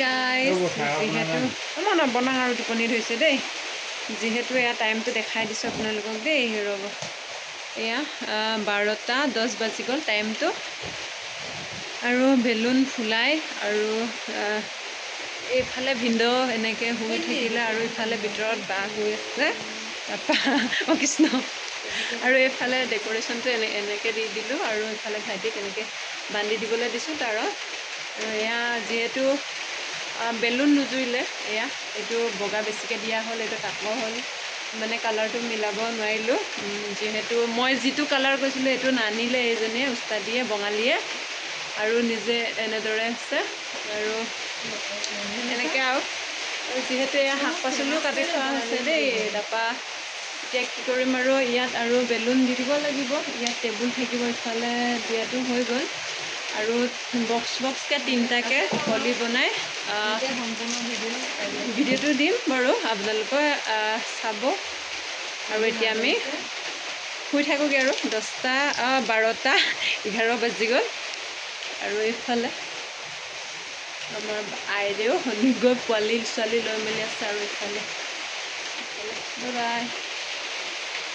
guys যিহেতু মই নবনাওঁ আৰু টোপনি ধৰিছে দেই যিহেতু এয়া টাইমটো দেখাই দিছোঁ আপোনালোকক দেই ৰ'ব এয়া 12:10 বাজি গ'ল টাইমটো আৰু বেলুন ফুলাই আৰু এইফালে ভিনদেউ এনেকৈ শুই থাকিলে আৰু ইফালে ভিতৰত বা শুই আছে তাৰপৰা কৃষ্ণ আৰু এইফালে ডেক'ৰেশ্যনটো এনেকৈ দি দিলোঁ আৰু এইফালে ভাইটিক এনেকৈ বান্ধি দিবলৈ দিছোঁ তাৰত আৰু এয়া যিহেতু বেলুন নুজুৰিলে এয়া এইটো বগা বেছিকৈ দিয়া হ'ল এইটো তাকৰ হ'ল মানে কালাৰটো মিলাব নোৱাৰিলোঁ যিহেতু মই যিটো কালাৰ কৈছিলোঁ সেইটো নানিলে এইজনীয়ে উস্তাদিয়ে বঙালীয়ে আৰু নিজে এনেদৰে আছে আৰু এনেকৈ আৰু যিহেতু এয়া শাক পাচলিও কাটি থোৱা হৈছে দেই তাৰপৰা এতিয়া কি কৰিম আৰু ইয়াত আৰু বেলুন দি দিব লাগিব ইয়াত টেবুল থাকিব ইফালে দিয়াটো হৈ গ'ল আৰু বক্সকৈ তিনিটাকৈ পলি বনাই ভিডিঅ'টো দিম বাৰু আপোনালোকে চাব আৰু এতিয়া আমি শুই থাকোঁগৈ আৰু 12:11 বাজি গ'ল আৰু এইফালে আমাৰ আইদেউ গৈ পোৱালি ছোৱালী লৈ মেলি আছে আৰু এইফালে বাই বাই